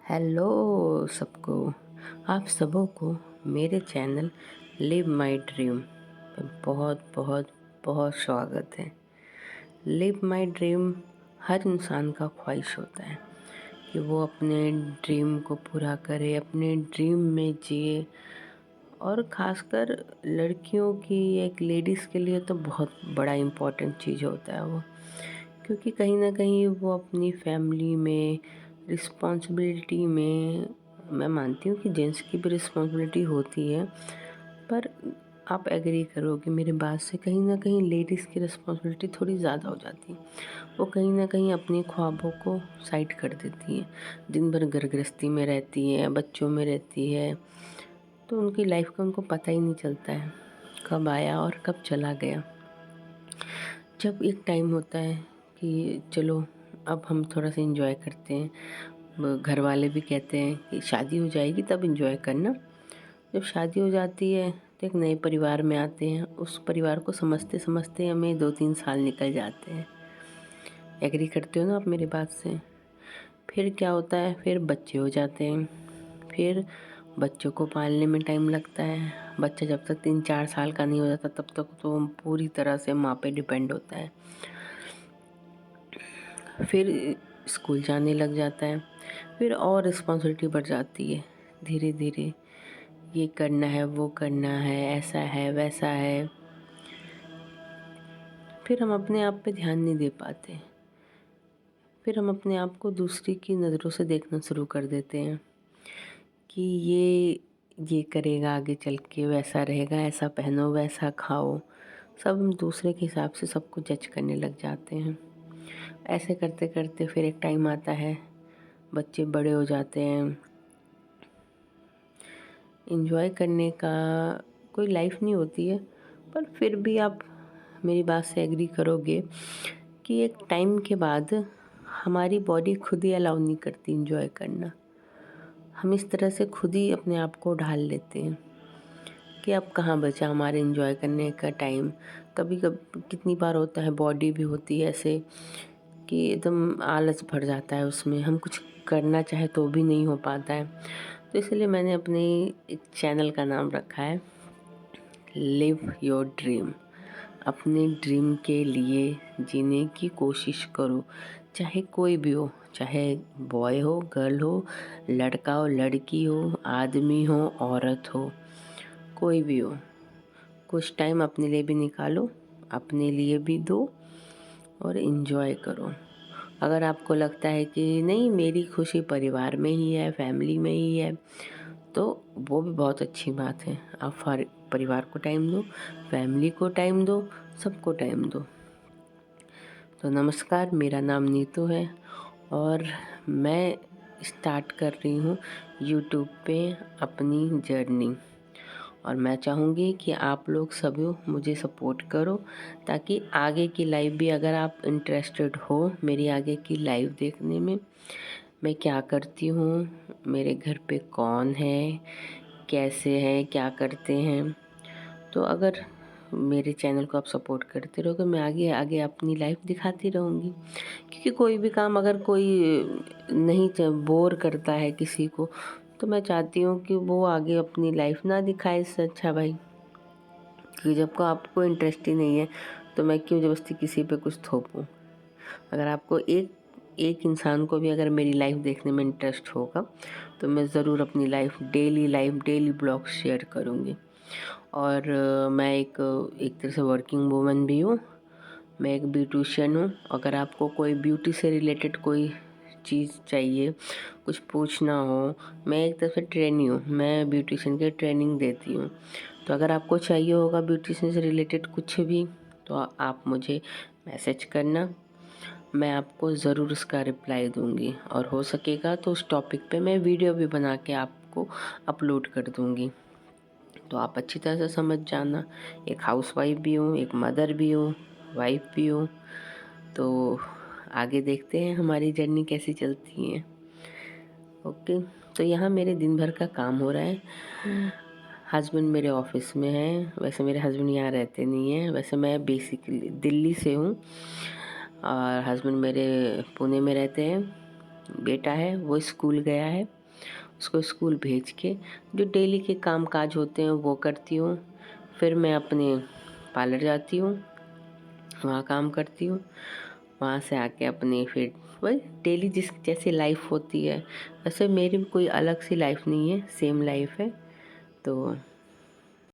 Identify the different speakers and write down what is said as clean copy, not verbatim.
Speaker 1: Hello सबको, आप सबों को मेरे चैनल लिव माई ड्रीम पे बहुत बहुत बहुत स्वागत है। लिव माई ड्रीम हर इंसान का ख्वाहिश होता है कि वो अपने ड्रीम को पूरा करे, अपने ड्रीम में जिए। और ख़ासकर लड़कियों की, एक लेडीज़ के लिए तो बहुत बड़ा इम्पोर्टेंट चीज़ होता है वो, क्योंकि कहीं ना कहीं वो अपनी फैमिली में रिस्पॉन्सिबिलिटी में, मैं मानती हूँ कि जेंट्स की भी रिस्पॉन्सिबिलिटी होती है, पर आप एग्री करोगे मेरे बात से, कहीं ना कहीं लेडीज़ की रिस्पॉन्सिबिलिटी थोड़ी ज़्यादा हो जाती है। वो कहीं ना कहीं अपने ख्वाबों को साइड कर देती हैं, दिन भर घर गृहस्थी में रहती हैं, बच्चों में रहती है, तो उनकी लाइफ का उनको पता ही नहीं चलता है कब आया और कब चला गया। जब एक टाइम होता है कि चलो अब हम थोड़ा सा एंजॉय करते हैं, घर वाले भी कहते हैं कि शादी हो जाएगी तब एंजॉय करना। जब शादी हो जाती है तो एक नए परिवार में आते हैं, उस परिवार को समझते समझते हमें 2-3 साल निकल जाते हैं। एग्री करते हो ना आप मेरी बात से? फिर क्या होता है, फिर बच्चे हो जाते हैं, फिर बच्चों को पालने में टाइम लगता है। बच्चा जब तक 3-4 साल का नहीं हो जाता तब तक तो पूरी तरह से माँ पे डिपेंड होता है। फिर स्कूल जाने लग जाता है, फिर और रिस्पॉन्सिबिलिटी बढ़ जाती है धीरे धीरे। ये करना है, वो करना है, ऐसा है, वैसा है। फिर हम अपने आप पे ध्यान नहीं दे पाते। फिर हम अपने आप को दूसरी की नज़रों से देखना शुरू कर देते हैं कि ये करेगा आगे चल के, वैसा रहेगा, ऐसा पहनो, वैसा खाओ। सब हम दूसरे के हिसाब से सबको जज करने लग जाते हैं। ऐसे करते करते फिर एक टाइम आता है, बच्चे बड़े हो जाते हैं। एंजॉय करने का कोई लाइफ नहीं होती है, पर फिर भी आप मेरी बात से एग्री करोगे कि एक टाइम के बाद हमारी बॉडी खुद ही अलाउ नहीं करती एंजॉय करना। हम इस तरह से खुद ही अपने आप को ढाल लेते हैं कि अब कहाँ बचा हमारे एंजॉय करने का टाइम। कभी कभी कितनी बार होता है, बॉडी भी होती है ऐसे कि एकदम आलस भर जाता है, उसमें हम कुछ करना चाहे तो भी नहीं हो पाता है। तो इसलिए मैंने अपने एक चैनल का नाम रखा है लिव योर ड्रीम। अपने ड्रीम के लिए जीने की कोशिश करो, चाहे कोई भी हो, चाहे बॉय हो, गर्ल हो, लड़का हो, लड़की हो, आदमी हो, औरत हो, कोई भी हो। कुछ टाइम अपने लिए भी निकालो, अपने लिए भी दो और इन्जॉय करो। अगर आपको लगता है कि नहीं, मेरी खुशी परिवार में ही है, फैमिली में ही है, तो वो भी बहुत अच्छी बात है। आप परिवार को टाइम दो, फैमिली को टाइम दो, सबको टाइम दो। तो नमस्कार, मेरा नाम नीतू है और मैं स्टार्ट कर रही हूँ यूट्यूब पे अपनी जर्नी। और मैं चाहूँगी कि आप लोग सभी मुझे सपोर्ट करो, ताकि आगे की लाइफ भी, अगर आप इंटरेस्टेड हो मेरी आगे की लाइफ देखने में, मैं क्या करती हूँ, मेरे घर पे कौन है, कैसे हैं, क्या करते हैं, तो अगर मेरे चैनल को आप सपोर्ट करते रहोगे, मैं आगे आगे अपनी लाइफ दिखाती रहूँगी। क्योंकि कोई भी काम अगर कोई नहीं बोर करता है किसी को, तो मैं चाहती हूँ कि वो आगे अपनी लाइफ ना दिखाए। इससे अच्छा भाई, क्योंकि जब को आपको इंटरेस्ट ही नहीं है तो मैं क्यों ज़बरदस्ती किसी पे कुछ थोपूँ। अगर आपको एक एक इंसान को भी अगर मेरी लाइफ देखने में इंटरेस्ट होगा तो मैं ज़रूर अपनी लाइफ डेली ब्लॉग शेयर करूँगी। और मैं एक तरह से वर्किंग वूमन भी हूँ, मैं एक ब्यूटिशियन हूँ। अगर आपको कोई ब्यूटी से रिलेटेड कोई चीज़ चाहिए, कुछ पूछना हो, मैं एक तरह से ट्रेनी हूँ, मैं ब्यूटिशियन की ट्रेनिंग देती हूँ। तो अगर आपको चाहिए होगा ब्यूटिशियन से रिलेटेड कुछ भी, तो आप मुझे मैसेज करना, मैं आपको ज़रूर उसका रिप्लाई दूँगी। और हो सकेगा तो उस टॉपिक पे मैं वीडियो भी बना के आपको अपलोड कर दूँगी, तो आप अच्छी तरह से समझ जाना। एक हाउसवाइफ भी हूँ, एक मदर भी हूँ, वाइफ भी हूँ। तो आगे देखते हैं हमारी जर्नी कैसी चलती है। ओके, तो यहाँ मेरे दिन भर का काम हो रहा है। हस्बैंड मेरे ऑफिस में हैं, वैसे मेरे हस्बैंड यहाँ रहते नहीं हैं, वैसे मैं बेसिकली दिल्ली से हूँ और हस्बैंड मेरे पुणे में रहते हैं। बेटा है, वो स्कूल गया है। उसको स्कूल भेज के जो डेली के काम काज होते हैं वो करती हूँ। फिर मैं अपने पार्लर जाती हूँ, वहाँ काम करती हूँ। वहाँ से आके अपनी फिर वही डेली जिस जैसी लाइफ होती है, वैसे मेरी कोई अलग सी लाइफ नहीं है, सेम लाइफ है। तो